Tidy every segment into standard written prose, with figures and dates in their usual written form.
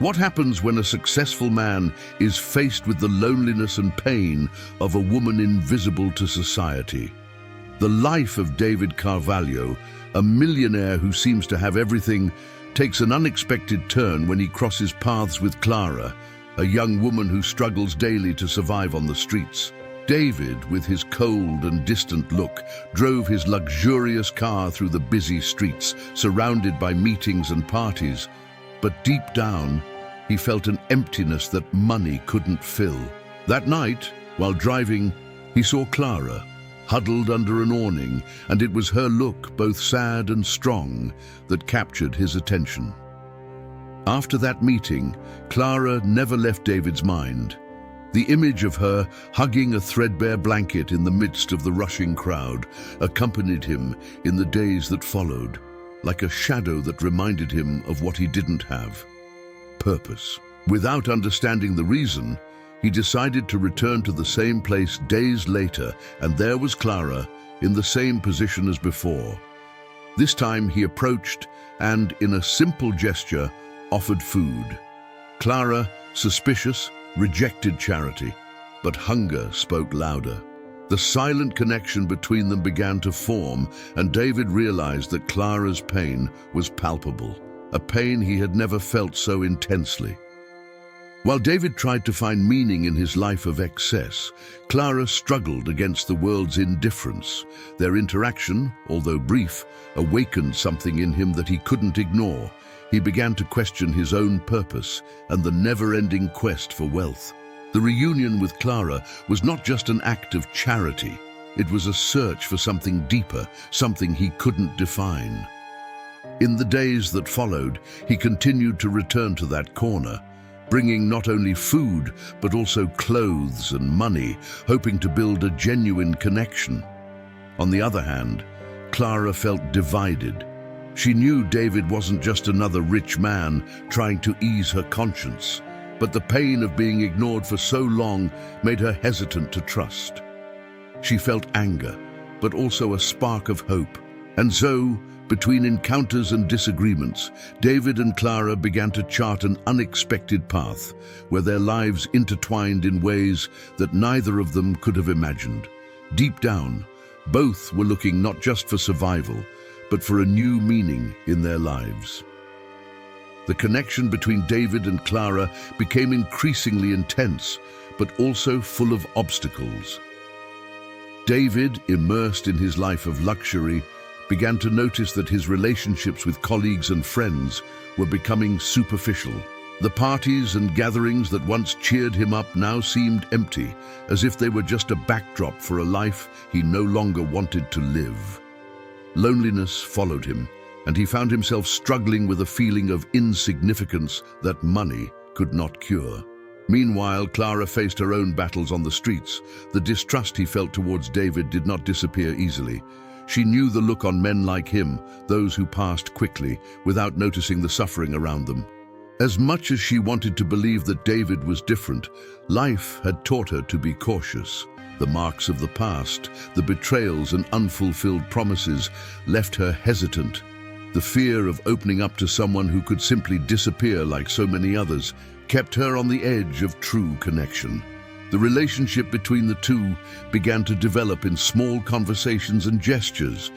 What happens when a successful man is faced with the loneliness and pain of a woman invisible to society? The life of David Carvalho, a millionaire who seems to have everything, takes an unexpected turn when he crosses paths with Clara, a young woman who struggles daily to survive on the streets. David, with his cold and distant look, drove his luxurious car through the busy streets, surrounded by meetings and parties. But deep down, he felt an emptiness that money couldn't fill. That night, while driving, he saw Clara, huddled under an awning, and it was her look, both sad and strong, that captured his attention. After that meeting, Clara never left David's mind. The image of her hugging a threadbare blanket in the midst of the rushing crowd accompanied him in the days that followed, like a shadow that reminded him of what he didn't have: purpose. Without understanding the reason, he decided to return to the same place days later, and there was Clara in the same position as before. This time he approached and, in a simple gesture, offered food. Clara, suspicious, rejected charity, but hunger spoke louder. The silent connection between them began to form, and David realized that Clara's pain was palpable, a pain he had never felt so intensely. While David tried to find meaning in his life of excess, Clara struggled against the world's indifference. Their interaction, although brief, awakened something in him that he couldn't ignore. He began to question his own purpose and the never-ending quest for wealth. The reunion with Clara was not just an act of charity. It was a search for something deeper, something he couldn't define. In the days that followed, he continued to return to that corner, bringing not only food, but also clothes and money, hoping to build a genuine connection. On the other hand, Clara felt divided. She knew David wasn't just another rich man trying to ease her conscience, but the pain of being ignored for so long made her hesitant to trust. She felt anger, but also a spark of hope. And so, between encounters and disagreements, David and Clara began to chart an unexpected path where their lives intertwined in ways that neither of them could have imagined. Deep down, both were looking not just for survival, but for a new meaning in their lives. The connection between David and Clara became increasingly intense, but also full of obstacles. David, immersed in his life of luxury, began to notice that his relationships with colleagues and friends were becoming superficial. The parties and gatherings that once cheered him up now seemed empty, as if they were just a backdrop for a life he no longer wanted to live. Loneliness followed him, and he found himself struggling with a feeling of insignificance that money could not cure. Meanwhile, Clara faced her own battles on the streets. The distrust he felt towards David did not disappear easily. She knew the look on men like him, those who passed quickly, without noticing the suffering around them. As much as she wanted to believe that David was different, life had taught her to be cautious. The marks of the past, the betrayals and unfulfilled promises left her hesitant. The fear of opening up to someone who could simply disappear like so many others kept her on the edge of true connection. The relationship between the two began to develop in small conversations and gestures,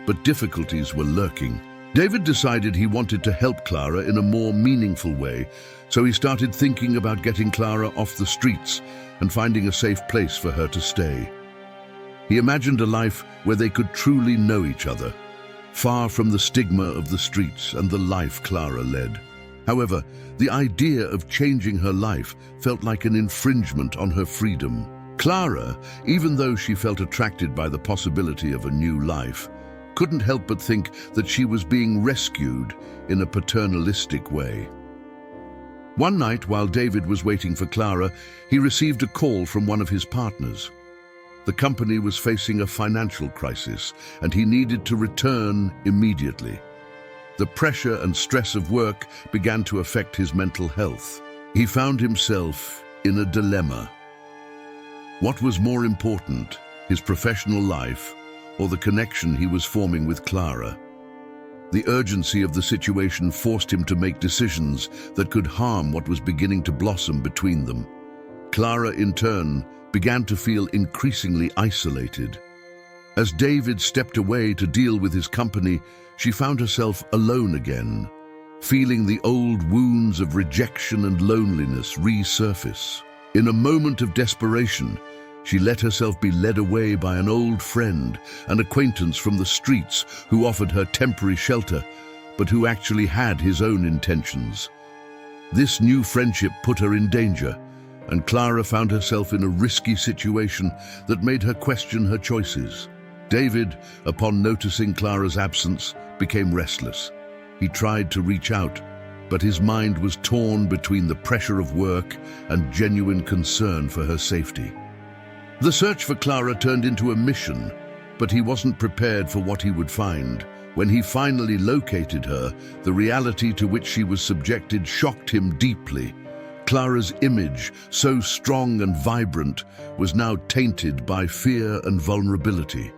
but difficulties were lurking. David decided he wanted to help Clara in a more meaningful way, so he started thinking about getting Clara off the streets and finding a safe place for her to stay. He imagined a life where they could truly know each other, far from the stigma of the streets and the life Clara led. However, the idea of changing her life felt like an infringement on her freedom. Clara, even though she felt attracted by the possibility of a new life, couldn't help but think that she was being rescued in a paternalistic way. One night, while David was waiting for Clara, he received a call from one of his partners. The company was facing a financial crisis, and he needed to return immediately. The pressure and stress of work began to affect his mental health. He found himself in a dilemma. What was more important, his professional life or the connection he was forming with Clara? The urgency of the situation forced him to make decisions that could harm what was beginning to blossom between them. Clara, in turn, began to feel increasingly isolated. As David stepped away to deal with his company, she found herself alone again, feeling the old wounds of rejection and loneliness resurface. In a moment of desperation, she let herself be led away by an old friend, an acquaintance from the streets who offered her temporary shelter, but who actually had his own intentions. This new friendship put her in danger, and Clara found herself in a risky situation that made her question her choices. David, upon noticing Clara's absence, became restless. He tried to reach out, but his mind was torn between the pressure of work and genuine concern for her safety. The search for Clara turned into a mission, but he wasn't prepared for what he would find. When he finally located her, the reality to which she was subjected shocked him deeply. Clara's image, so strong and vibrant, was now tainted by fear and vulnerability.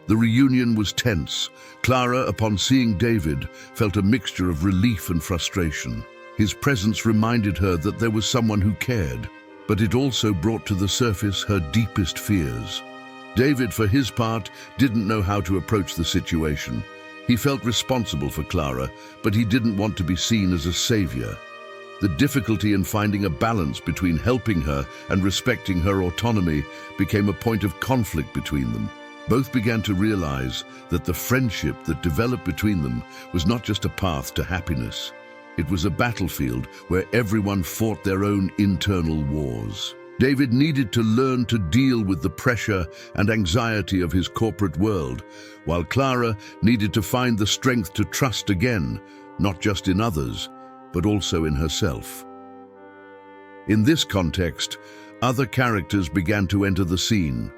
The reunion was tense. Clara, upon seeing David, felt a mixture of relief and frustration. His presence reminded her that there was someone who cared, but it also brought to the surface her deepest fears. David, for his part, didn't know how to approach the situation. He felt responsible for Clara, but he didn't want to be seen as a savior. The difficulty in finding a balance between helping her and respecting her autonomy became a point of conflict between them. Both began to realize that the friendship that developed between them was not just a path to happiness. It was a battlefield where everyone fought their own internal wars. David needed to learn to deal with the pressure and anxiety of his corporate world, while Clara needed to find the strength to trust again, not just in others, but also in herself. In this context, other characters began to enter the scene.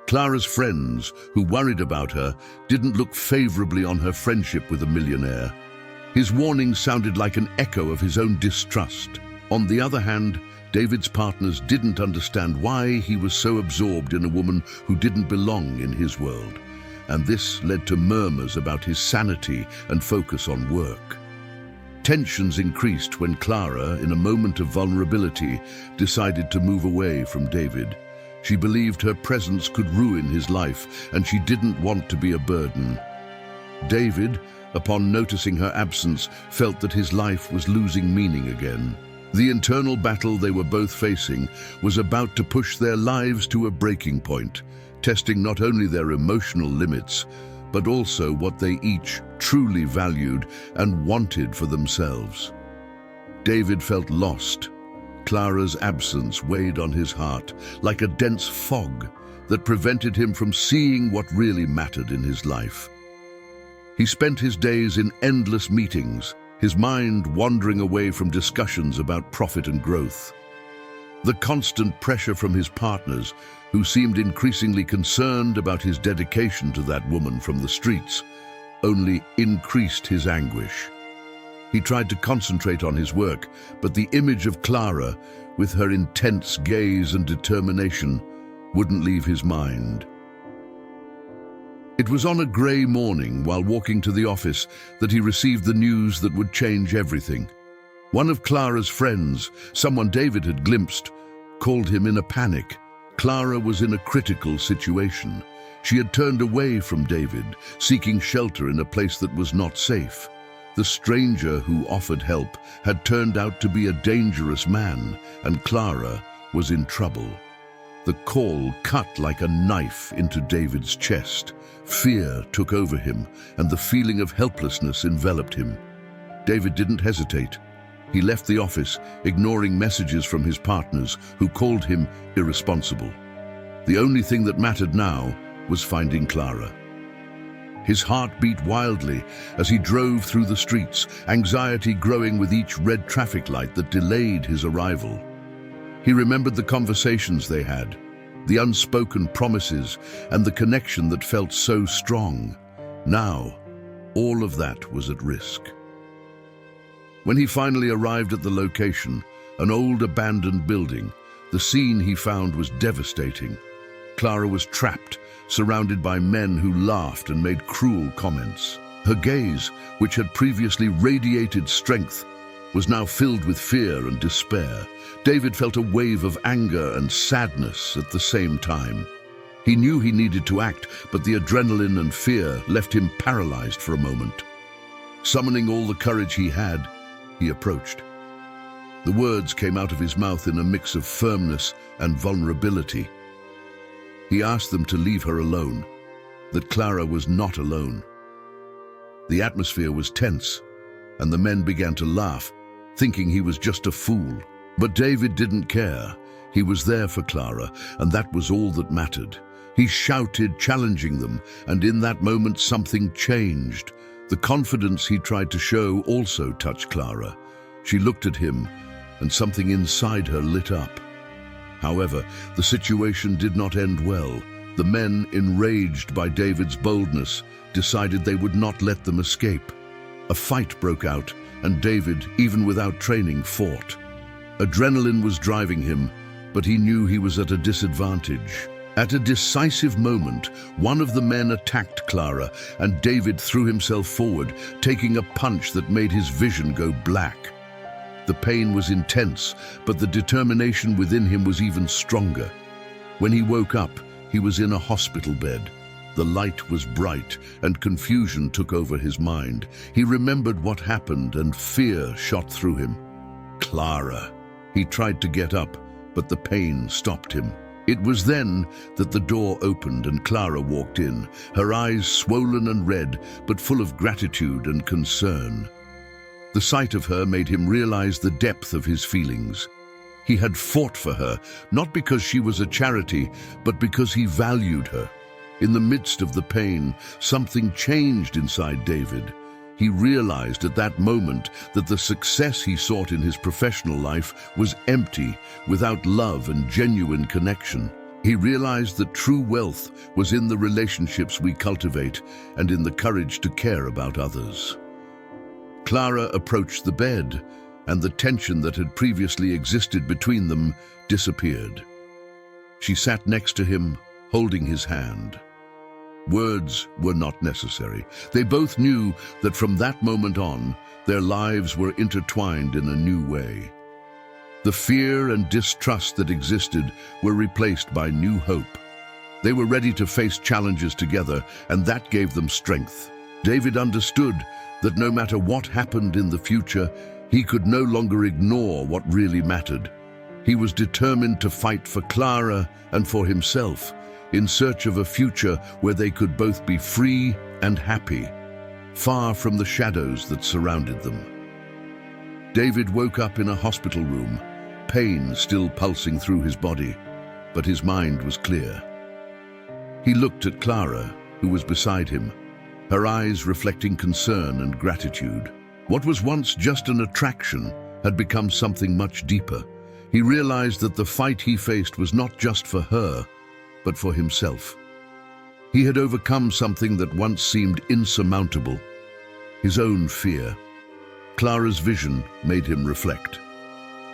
Clara's friends, who worried about her, didn't look favorably on her friendship with a millionaire. His warnings sounded like an echo of his own distrust. On the other hand, David's partners didn't understand why he was so absorbed in a woman who didn't belong in his world, and this led to murmurs about his sanity and focus on work. Tensions increased when Clara, in a moment of vulnerability, decided to move away from David. She believed her presence could ruin his life, and she didn't want to be a burden. David, upon noticing her absence, felt that his life was losing meaning again. The internal battle they were both facing was about to push their lives to a breaking point, testing not only their emotional limits, but also what they each truly valued and wanted for themselves. David felt lost. Clara's absence weighed on his heart like a dense fog that prevented him from seeing what really mattered in his life. He spent his days in endless meetings, his mind wandering away from discussions about profit and growth. The constant pressure from his partners, who seemed increasingly concerned about his dedication to that woman from the streets, only increased his anguish. He tried to concentrate on his work, but the image of Clara, with her intense gaze and determination, wouldn't leave his mind. It was on a grey morning, while walking to the office, that he received the news that would change everything. One of Clara's friends, someone David had glimpsed, called him in a panic. Clara was in a critical situation. She had turned away from David, seeking shelter in a place that was not safe. The stranger who offered help had turned out to be a dangerous man, and Clara was in trouble. The call cut like a knife into David's chest. Fear took over him, and the feeling of helplessness enveloped him. David didn't hesitate. He left the office, ignoring messages from his partners, who called him irresponsible. The only thing that mattered now was finding Clara. His heart beat wildly as he drove through the streets, anxiety growing with each red traffic light that delayed his arrival. He remembered the conversations they had, the unspoken promises, and the connection that felt so strong. Now, all of that was at risk. When he finally arrived at the location, an old abandoned building, the scene he found was devastating. Clara was trapped, surrounded by men who laughed and made cruel comments. Her gaze, which had previously radiated strength, was now filled with fear and despair. David felt a wave of anger and sadness at the same time. He knew he needed to act, but the adrenaline and fear left him paralyzed for a moment. Summoning all the courage he had, he approached. The words came out of his mouth in a mix of firmness and vulnerability. He asked them to leave her alone, that Clara was not alone. The atmosphere was tense, and the men began to laugh, thinking he was just a fool. But David didn't care. He was there for Clara, and that was all that mattered. He shouted, challenging them, and in that moment something changed. The confidence he tried to show also touched Clara. She looked at him, and something inside her lit up. However, the situation did not end well. The men, enraged by David's boldness, decided they would not let them escape. A fight broke out, and David, even without training, fought. Adrenaline was driving him, but he knew he was at a disadvantage. At a decisive moment, one of the men attacked Clara, and David threw himself forward, taking a punch that made his vision go black. The pain was intense, but the determination within him was even stronger. When he woke up, he was in a hospital bed. The light was bright, and confusion took over his mind. He remembered what happened, and fear shot through him. Clara. He tried to get up, but the pain stopped him. It was then that the door opened and Clara walked in, her eyes swollen and red, but full of gratitude and concern. The sight of her made him realize the depth of his feelings. He had fought for her, not because she was a charity, but because he valued her. In the midst of the pain, something changed inside David. He realized at that moment that the success he sought in his professional life was empty, without love and genuine connection. He realized that true wealth was in the relationships we cultivate and in the courage to care about others. Clara approached the bed, and the tension that had previously existed between them disappeared. She sat next to him, holding his hand. Words were not necessary. They both knew that from that moment on, their lives were intertwined in a new way. The fear and distrust that existed were replaced by new hope. They were ready to face challenges together, and that gave them strength. David understood that no matter what happened in the future, he could no longer ignore what really mattered. He was determined to fight for Clara and for himself, in search of a future where they could both be free and happy, far from the shadows that surrounded them. David woke up in a hospital room, pain still pulsing through his body, but his mind was clear. He looked at Clara, who was beside him, her eyes reflecting concern and gratitude. What was once just an attraction had become something much deeper. He realized that the fight he faced was not just for her, but for himself. He had overcome something that once seemed insurmountable, his own fear. Clara's vision made him reflect.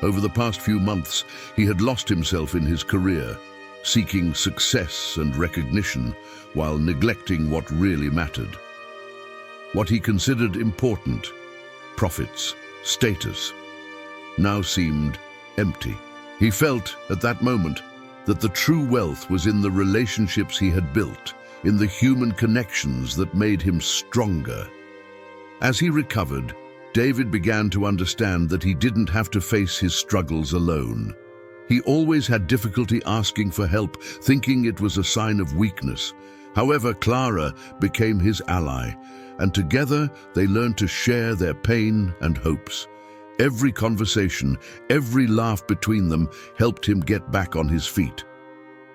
Over the past few months, he had lost himself in his career, seeking success and recognition while neglecting what really mattered. What he considered important, profits, status, now seemed empty. He felt at that moment that the true wealth was in the relationships he had built, in the human connections that made him stronger. As he recovered, David began to understand that he didn't have to face his struggles alone. He always had difficulty asking for help, thinking it was a sign of weakness. However, Clara became his ally, and together they learned to share their pain and hopes. Every conversation, every laugh between them helped him get back on his feet.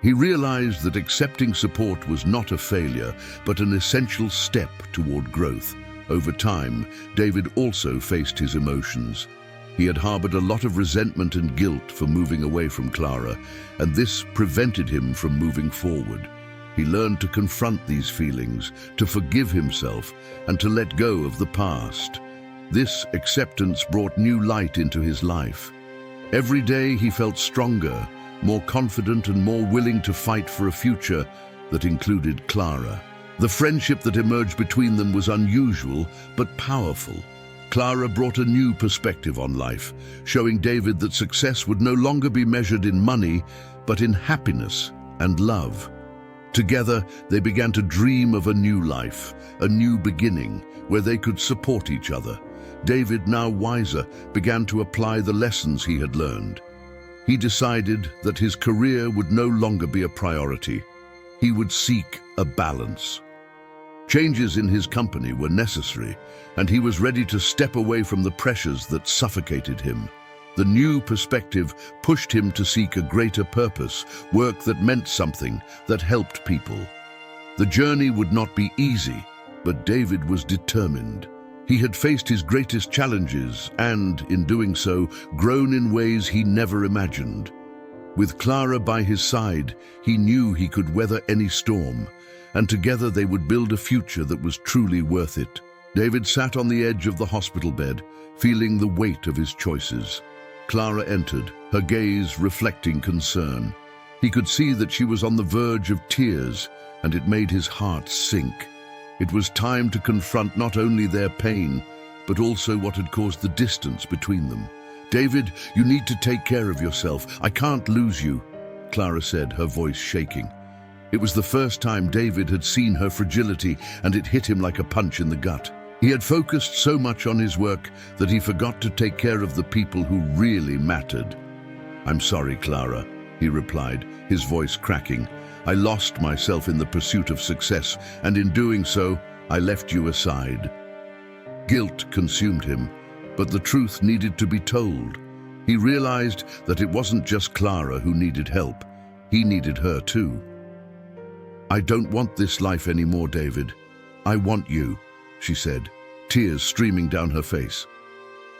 He realized that accepting support was not a failure, but an essential step toward growth. Over time, David also faced his emotions. He had harbored a lot of resentment and guilt for moving away from Clara, and this prevented him from moving forward. He learned to confront these feelings, to forgive himself, and to let go of the past. This acceptance brought new light into his life. Every day he felt stronger, more confident and more willing to fight for a future that included Clara. The friendship that emerged between them was unusual but powerful. Clara brought a new perspective on life, showing David that success would no longer be measured in money, but in happiness and love. Together, they began to dream of a new life, a new beginning, where they could support each other. David, now wiser, began to apply the lessons he had learned. He decided that his career would no longer be a priority. He would seek a balance. Changes in his company were necessary, and he was ready to step away from the pressures that suffocated him. The new perspective pushed him to seek a greater purpose, work that meant something, that helped people. The journey would not be easy, but David was determined. He had faced his greatest challenges and, in doing so, grown in ways he never imagined. With Clara by his side, he knew he could weather any storm, and together they would build a future that was truly worth it. David sat on the edge of the hospital bed, feeling the weight of his choices. Clara entered, her gaze reflecting concern. He could see that she was on the verge of tears, and it made his heart sink. It was time to confront not only their pain, but also what had caused the distance between them. "David, you need to take care of yourself. I can't lose you," Clara said, her voice shaking. It was the first time David had seen her fragility, and it hit him like a punch in the gut. He had focused so much on his work that he forgot to take care of the people who really mattered. "I'm sorry, Clara," he replied, his voice cracking. "I lost myself in the pursuit of success, and in doing so, I left you aside." Guilt consumed him, but the truth needed to be told. He realized that it wasn't just Clara who needed help. He needed her too. "I don't want this life anymore, David. I want you," she said, tears streaming down her face.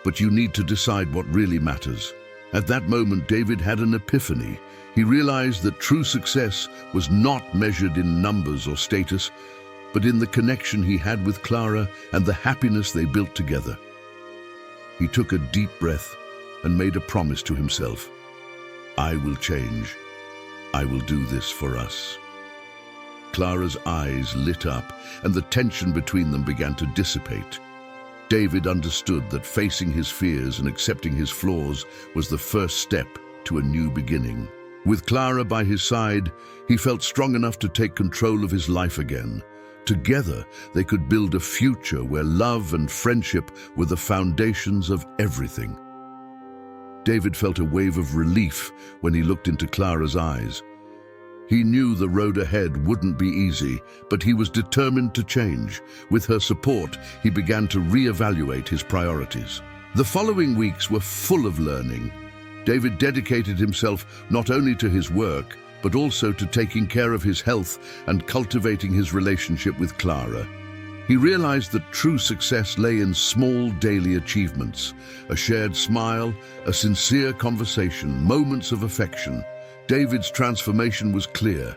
"But you need to decide what really matters." At that moment, David had an epiphany. He realized that true success was not measured in numbers or status, but in the connection he had with Clara and the happiness they built together. He took a deep breath and made a promise to himself. "I will change. I will do this for us." Clara's eyes lit up, and the tension between them began to dissipate. David understood that facing his fears and accepting his flaws was the first step to a new beginning. With Clara by his side, he felt strong enough to take control of his life again. Together, they could build a future where love and friendship were the foundations of everything. David felt a wave of relief when he looked into Clara's eyes. He knew the road ahead wouldn't be easy, but he was determined to change. With her support, he began to reevaluate his priorities. The following weeks were full of learning. David dedicated himself not only to his work, but also to taking care of his health and cultivating his relationship with Clara. He realized that true success lay in small daily achievements, a shared smile, a sincere conversation, moments of affection. David's transformation was clear.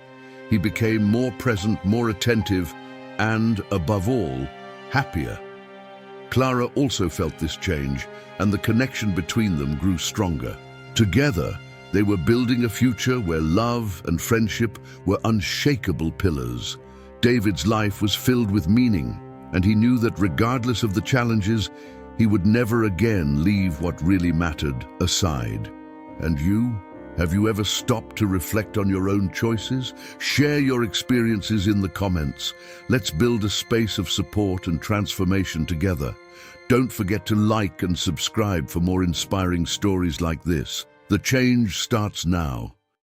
He became more present, more attentive, and, above all, happier. Clara also felt this change, and the connection between them grew stronger. Together, they were building a future where love and friendship were unshakable pillars. David's life was filled with meaning, and he knew that regardless of the challenges, he would never again leave what really mattered aside. And you? Have you ever stopped to reflect on your own choices? Share your experiences in the comments. Let's build a space of support and transformation together. Don't forget to like and subscribe for more inspiring stories like this. The change starts now.